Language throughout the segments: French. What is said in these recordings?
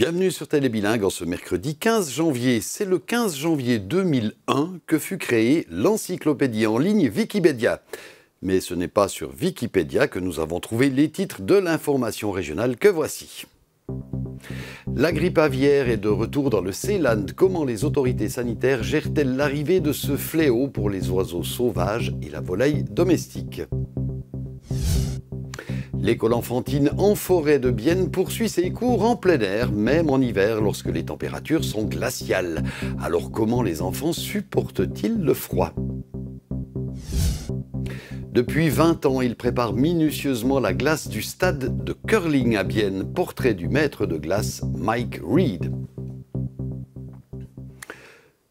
Bienvenue sur Télébilingue en ce mercredi 15 janvier. C'est le 15 janvier 2001 que fut créée l'encyclopédie en ligne Wikipédia. Mais ce n'est pas sur Wikipédia que nous avons trouvé les titres de l'information régionale que voici. La grippe aviaire est de retour dans le Seeland. Comment les autorités sanitaires gèrent-elles l'arrivée de ce fléau pour les oiseaux sauvages et la volaille domestique ? L'école enfantine en forêt de Bienne poursuit ses cours en plein air, même en hiver lorsque les températures sont glaciales. Alors comment les enfants supportent-ils le froid ? Depuis 20 ans, ils préparent minutieusement la glace du stade de curling à Bienne. Portrait du maître de glace Mike Reed.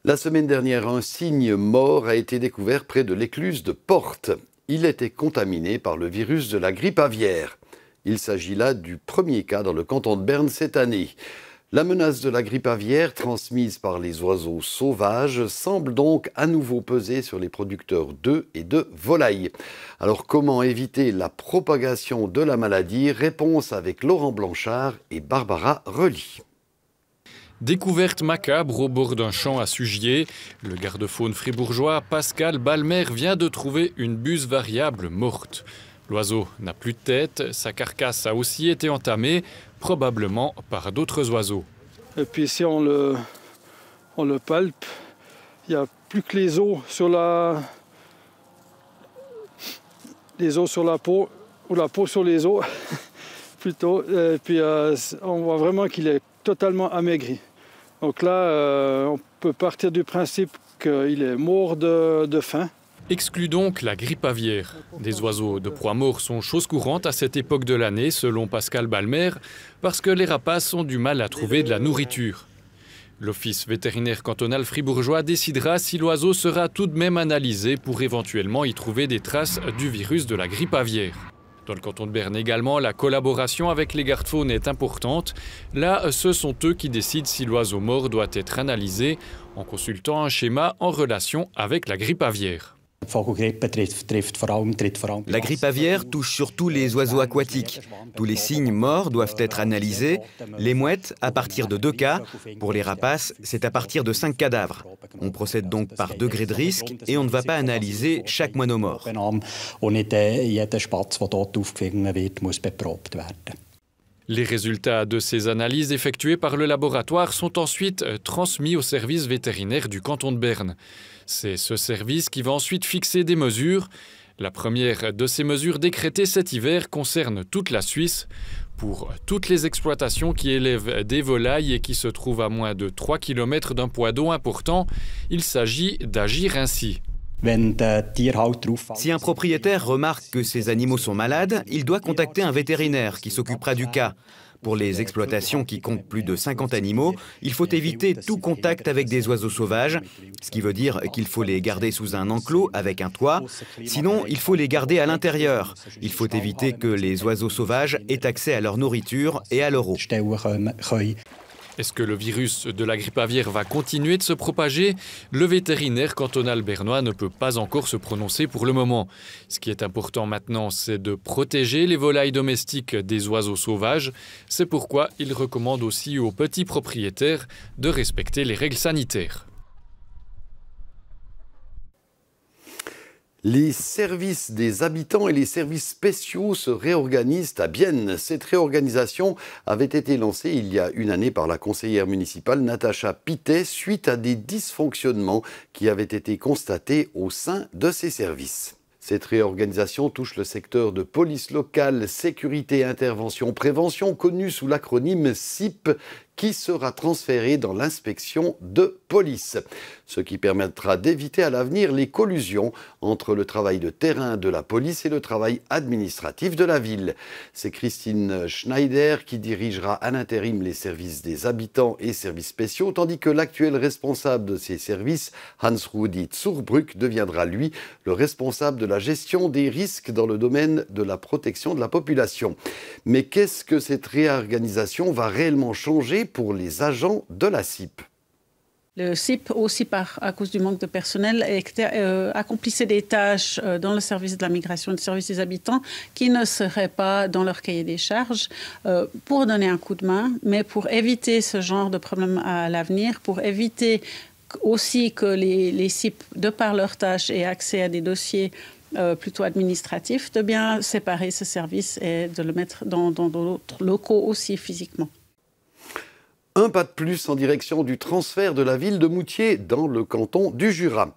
La semaine dernière, un cygne mort a été découvert près de l'écluse de Porte. Il était contaminé par le virus de la grippe aviaire. Il s'agit là du premier cas dans le canton de Berne cette année. La menace de la grippe aviaire transmise par les oiseaux sauvages semble donc à nouveau peser sur les producteurs d'œufs et de volailles. Alors comment éviter la propagation de la maladie ? Réponse avec Laurent Blanchard et Barbara Rely. Découverte macabre au bord d'un champ à Sugier, le garde-faune fribourgeois Pascal Balmer vient de trouver une buse variable morte. L'oiseau n'a plus de tête, sa carcasse a aussi été entamée, probablement par d'autres oiseaux. Et puis ici on le palpe, il n'y a plus que les os sur la peau, ou la peau sur les os plutôt. Et puis on voit vraiment qu'il est totalement amaigri. Donc là, on peut partir du principe qu'il est mort de faim. Exclut donc la grippe aviaire. Des oiseaux de proie morts sont chose courante à cette époque de l'année, selon Pascal Balmer, parce que les rapaces ont du mal à trouver de la nourriture. L'office vétérinaire cantonal fribourgeois décidera si l'oiseau sera tout de même analysé pour éventuellement y trouver des traces du virus de la grippe aviaire. Dans le canton de Berne également, la collaboration avec les gardes-faunes est importante. Là, ce sont eux qui décident si l'oiseau mort doit être analysé en consultant un schéma en relation avec la grippe aviaire. La grippe aviaire touche surtout les oiseaux aquatiques. Tous les cygnes morts doivent être analysés. Les mouettes, à partir de 2 cas. Pour les rapaces, c'est à partir de 5 cadavres. On procède donc par degré de risque et on ne va pas analyser chaque moineau mort. Les résultats de ces analyses effectuées par le laboratoire sont ensuite transmis au service vétérinaire du canton de Berne. C'est ce service qui va ensuite fixer des mesures. La première de ces mesures décrétées cet hiver concerne toute la Suisse. Pour toutes les exploitations qui élèvent des volailles et qui se trouvent à moins de 3 km d'un point d'eau important, il s'agit d'agir ainsi. Si un propriétaire remarque que ses animaux sont malades, il doit contacter un vétérinaire qui s'occupera du cas. Pour les exploitations qui comptent plus de 50 animaux, il faut éviter tout contact avec des oiseaux sauvages, ce qui veut dire qu'il faut les garder sous un enclos avec un toit. Sinon, il faut les garder à l'intérieur. Il faut éviter que les oiseaux sauvages aient accès à leur nourriture et à leur eau. Est-ce que le virus de la grippe aviaire va continuer de se propager ? Le vétérinaire cantonal bernois ne peut pas encore se prononcer pour le moment. Ce qui est important maintenant, c'est de protéger les volailles domestiques des oiseaux sauvages. C'est pourquoi il recommande aussi aux petits propriétaires de respecter les règles sanitaires. Les services des habitants et les services spéciaux se réorganisent à Bienne. Cette réorganisation avait été lancée il y a une année par la conseillère municipale Natacha Pittet suite à des dysfonctionnements qui avaient été constatés au sein de ces services. Cette réorganisation touche le secteur de police locale, sécurité, intervention, prévention, connu sous l'acronyme SIP, qui sera transféré dans l'inspection de police. Ce qui permettra d'éviter à l'avenir les collusions entre le travail de terrain de la police et le travail administratif de la ville. C'est Christine Schneider qui dirigera à l'intérim les services des habitants et services spéciaux, tandis que l'actuel responsable de ces services, Hans-Rudi Zurbrück, deviendra lui le responsable de la gestion des risques dans le domaine de la protection de la population. Mais qu'est-ce que cette réorganisation va réellement changer pour les agents de la SIP ? Le CIP, aussi à cause du manque de personnel, accomplissait des tâches dans le service de la migration et le service des habitants qui ne seraient pas dans leur cahier des charges pour donner un coup de main, mais pour éviter ce genre de problème à l'avenir, pour éviter aussi que les CIP, de par leurs tâches, aient accès à des dossiers plutôt administratifs, de bien séparer ce service et de le mettre dans d'autres locaux aussi physiquement. Un pas de plus en direction du transfert de la ville de Moutier dans le canton du Jura.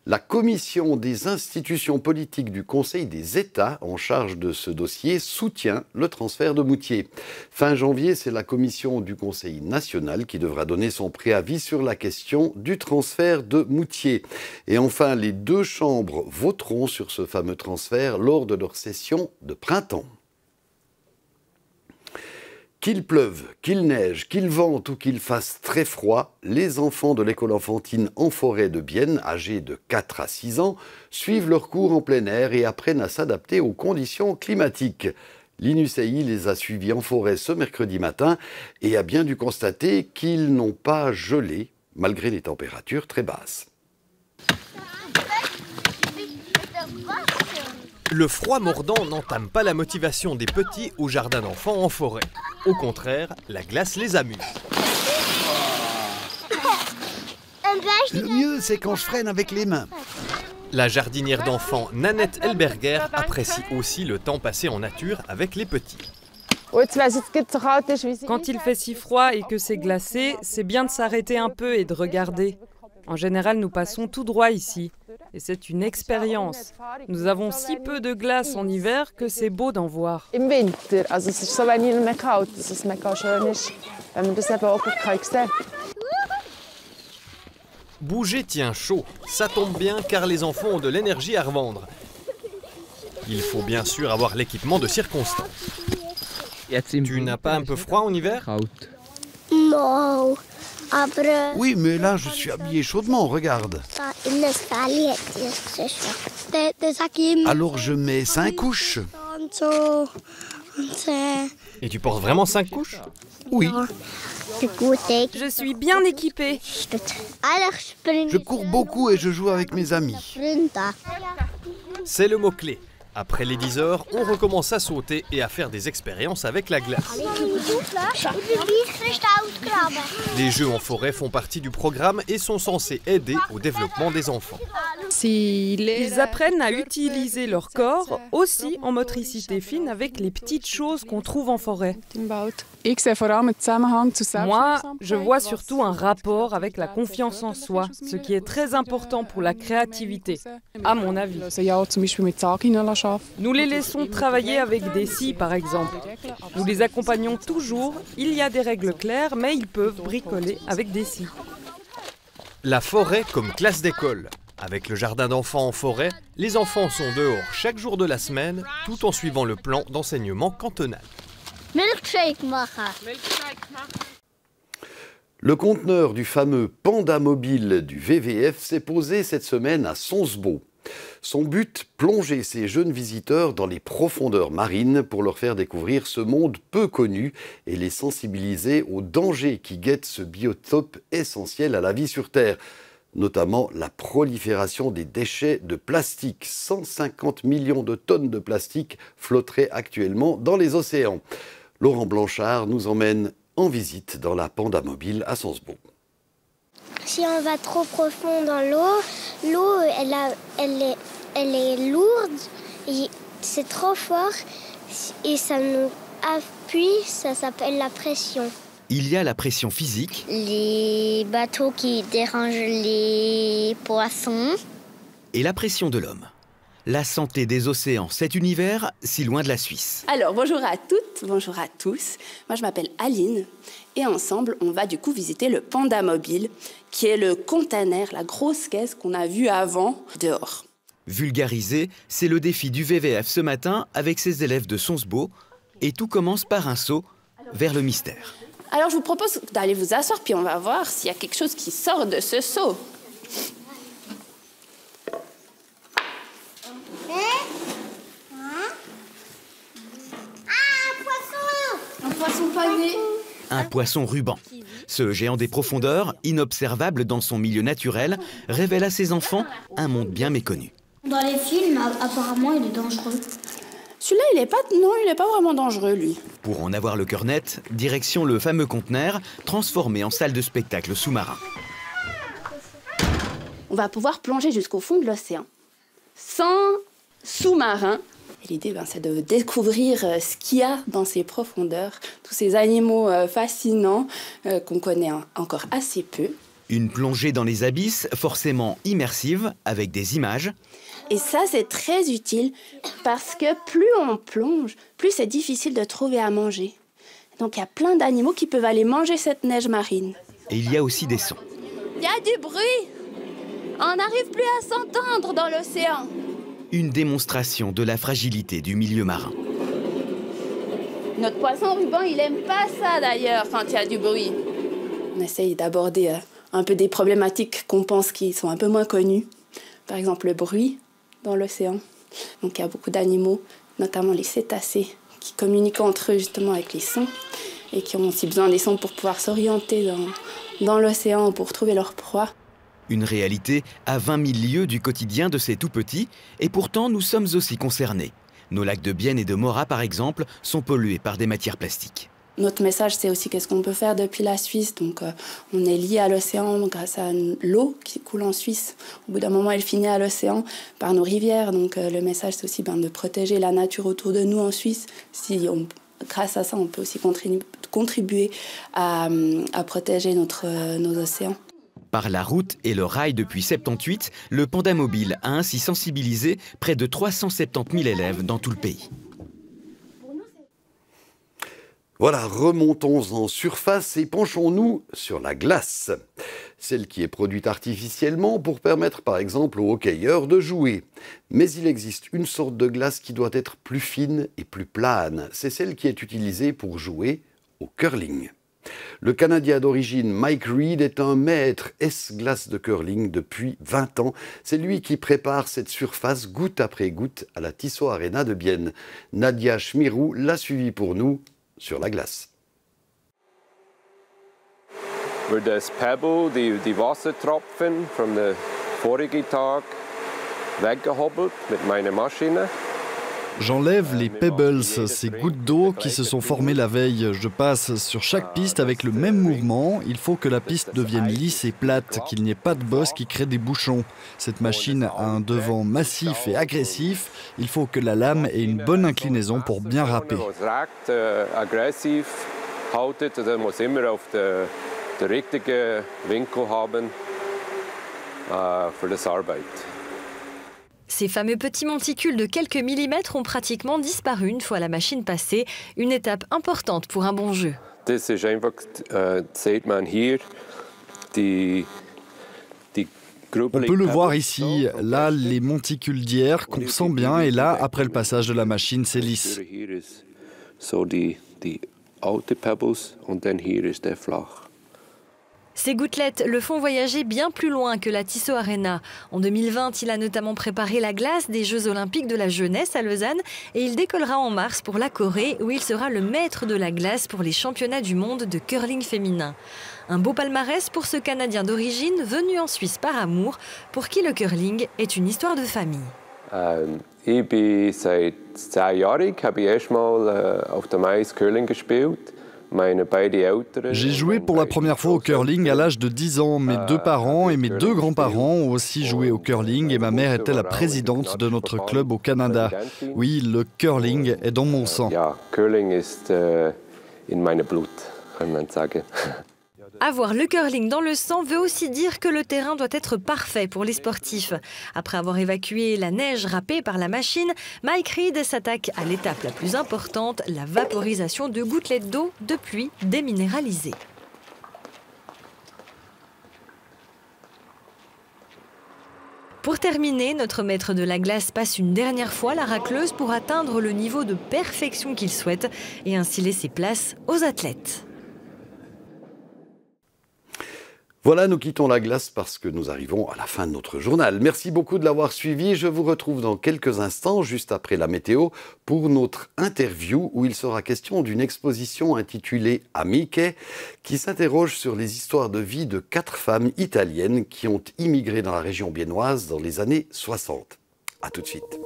La commission des institutions politiques du Conseil des États en charge de ce dossier soutient le transfert de Moutier. Fin janvier, c'est la commission du Conseil national qui devra donner son préavis sur la question du transfert de Moutier. Et enfin, les deux chambres voteront sur ce fameux transfert lors de leur session de printemps. Qu'il pleuve, qu'il neige, qu'il vente ou qu'il fasse très froid, les enfants de l'école enfantine en forêt de Bienne, âgés de 4 à 6 ans, suivent leurs cours en plein air et apprennent à s'adapter aux conditions climatiques. L'INUCI les a suivis en forêt ce mercredi matin et a bien dû constater qu'ils n'ont pas gelé, malgré les températures très basses. Le froid mordant n'entame pas la motivation des petits au jardin d'enfants en forêt. Au contraire, la glace les amuse. Le mieux, c'est quand je freine avec les mains. La jardinière d'enfants Nanette Elberger apprécie aussi le temps passé en nature avec les petits. Quand il fait si froid et que c'est glacé, c'est bien de s'arrêter un peu et de regarder. En général, nous passons tout droit ici. Et c'est une expérience. Nous avons si peu de glace en hiver que c'est beau d'en voir. Bouger tient chaud. Ça tombe bien car les enfants ont de l'énergie à revendre. Il faut bien sûr avoir l'équipement de circonstance. Tu n'as pas un peu froid en hiver ? Non. Oui, mais là, je suis habillé chaudement, regarde. Alors je mets 5 couches. Et tu portes vraiment 5 couches ? Oui. Je suis bien équipée. Je cours beaucoup et je joue avec mes amis. C'est le mot-clé. Après les 10 heures, on recommence à sauter et à faire des expériences avec la glace. Les jeux en forêt font partie du programme et sont censés aider au développement des enfants. Ils apprennent à utiliser leur corps aussi en motricité fine avec les petites choses qu'on trouve en forêt. Moi, je vois surtout un rapport avec la confiance en soi, ce qui est très important pour la créativité, à mon avis. Nous les laissons travailler avec des scies, par exemple. Nous les accompagnons toujours. Il y a des règles claires, mais ils peuvent bricoler avec des scies. La forêt comme classe d'école. Avec le jardin d'enfants en forêt, les enfants sont dehors chaque jour de la semaine, tout en suivant le plan d'enseignement cantonal. Le conteneur du fameux Panda Mobile du VVF s'est posé cette semaine à Sonsbeau. Son but, plonger ces jeunes visiteurs dans les profondeurs marines pour leur faire découvrir ce monde peu connu et les sensibiliser aux dangers qui guettent ce biotope essentiel à la vie sur Terre, notamment la prolifération des déchets de plastique. 150 millions de tonnes de plastique flotteraient actuellement dans les océans. Laurent Blanchard nous emmène en visite dans la Panda Mobile à Sonsbeau. Si on va trop profond dans l'eau, elle est lourde, et c'est trop fort et ça nous appuie, ça s'appelle la pression. Il y a la pression physique. Les bateaux qui dérangent les poissons. Et la pression de l'homme. La santé des océans, cet univers si loin de la Suisse. Alors, bonjour à toutes, bonjour à tous. Moi, je m'appelle Aline et ensemble, on va du coup visiter le Panda Mobile, qui est le container, la grosse caisse qu'on a vue avant dehors. Vulgariser, c'est le défi du VVF ce matin avec ses élèves de Sonsbeau. Et tout commence par un saut vers le mystère. Alors, je vous propose d'aller vous asseoir, puis on va voir s'il y a quelque chose qui sort de ce seau. Un poisson pané. Un poisson ruban. Ce géant des profondeurs, inobservable dans son milieu naturel, révèle à ses enfants un monde bien méconnu. Dans les films, apparemment, il est dangereux. Celui-là, il est pas vraiment dangereux, lui. Pour en avoir le cœur net, direction le fameux conteneur, transformé en salle de spectacle sous-marin. On va pouvoir plonger jusqu'au fond de l'océan, sans sous-marin. L'idée, c'est de découvrir ce qu'il y a dans ces profondeurs, tous ces animaux fascinants qu'on connaît encore assez peu. Une plongée dans les abysses, forcément immersive, avec des images. Et ça, c'est très utile, parce que plus on plonge, plus c'est difficile de trouver à manger. Donc il y a plein d'animaux qui peuvent aller manger cette neige marine. Et il y a aussi des sons. Il y a du bruit. On n'arrive plus à s'entendre dans l'océan. Une démonstration de la fragilité du milieu marin. Notre poisson ruban, il aime pas ça d'ailleurs quand il y a du bruit. On essaye d'aborder un peu des problématiques qu'on pense qui sont un peu moins connues. Par exemple, le bruit dans l'océan. Donc il y a beaucoup d'animaux, notamment les cétacés, qui communiquent entre eux justement avec les sons et qui ont aussi besoin des sons pour pouvoir s'orienter dans l'océan pour trouver leur proie. Une réalité à 20 000 lieues du quotidien de ces tout-petits, et pourtant nous sommes aussi concernés. Nos lacs de Bienne et de Morat, par exemple, sont pollués par des matières plastiques. Notre message, c'est aussi qu'est-ce qu'on peut faire depuis la Suisse. Donc, on est lié à l'océan grâce à l'eau qui coule en Suisse. Au bout d'un moment, elle finit à l'océan par nos rivières. Donc, le message, c'est aussi de protéger la nature autour de nous en Suisse. Grâce à ça, on peut aussi contribuer à protéger nos océans. Par la route et le rail depuis 78, le Panda Mobile a ainsi sensibilisé près de 370 000 élèves dans tout le pays. Voilà, remontons en surface et penchons-nous sur la glace. Celle qui est produite artificiellement pour permettre par exemple aux hockeyeurs de jouer. Mais il existe une sorte de glace qui doit être plus fine et plus plane. C'est celle qui est utilisée pour jouer au curling. Le Canadien d'origine Mike Reed est un maître S-glace de curling depuis 20 ans. C'est lui qui prépare cette surface goutte après goutte à la Tissot Arena de Bienne. Nadia Schmirou l'a suivi pour nous sur la glace. Voor das Pebble, die Wassertropfen vom vorigen Tag weggehobbelt mit meiner Maschine. J'enlève les pebbles, ces gouttes d'eau qui se sont formées la veille. Je passe sur chaque piste avec le même mouvement. Il faut que la piste devienne lisse et plate, qu'il n'y ait pas de bosse qui crée des bouchons. Cette machine a un devant massif et agressif. Il faut que la lame ait une bonne inclinaison pour bien râper. Ces fameux petits monticules de quelques millimètres ont pratiquement disparu une fois la machine passée, une étape importante pour un bon jeu. On peut le voir ici, là les monticules d'hier qu'on sent bien et là après le passage de la machine c'est lisse. Ces gouttelettes le font voyager bien plus loin que la Tissot Arena. En 2020, il a notamment préparé la glace des Jeux Olympiques de la jeunesse à Lausanne et il décollera en mars pour la Corée où il sera le maître de la glace pour les championnats du monde de curling féminin. Un beau palmarès pour ce Canadien d'origine venu en Suisse par amour, pour qui le curling est une histoire de famille. Ich bin seit 10-jährig, habe ich erstmal auf dem Eis Curling gespielt. J'ai joué pour la première fois au curling à l'âge de 10 ans. Mes deux parents et mes deux grands-parents ont aussi joué au curling et ma mère était la présidente de notre club au Canada. Oui, le curling est dans mon sang. Curling ist in meinem Blut, kann man sagen. Avoir le curling dans le sang veut aussi dire que le terrain doit être parfait pour les sportifs. Après avoir évacué la neige râpée par la machine, Mike Reed s'attaque à l'étape la plus importante, la vaporisation de gouttelettes d'eau de pluie déminéralisées. Pour terminer, notre maître de la glace passe une dernière fois la racleuse pour atteindre le niveau de perfection qu'il souhaite et ainsi laisser place aux athlètes. Voilà, nous quittons la glace parce que nous arrivons à la fin de notre journal. Merci beaucoup de l'avoir suivi. Je vous retrouve dans quelques instants, juste après la météo, pour notre interview où il sera question d'une exposition intitulée Amiche, qui s'interroge sur les histoires de vie de 4 femmes italiennes qui ont immigré dans la région biennoise dans les années 60. À tout de suite.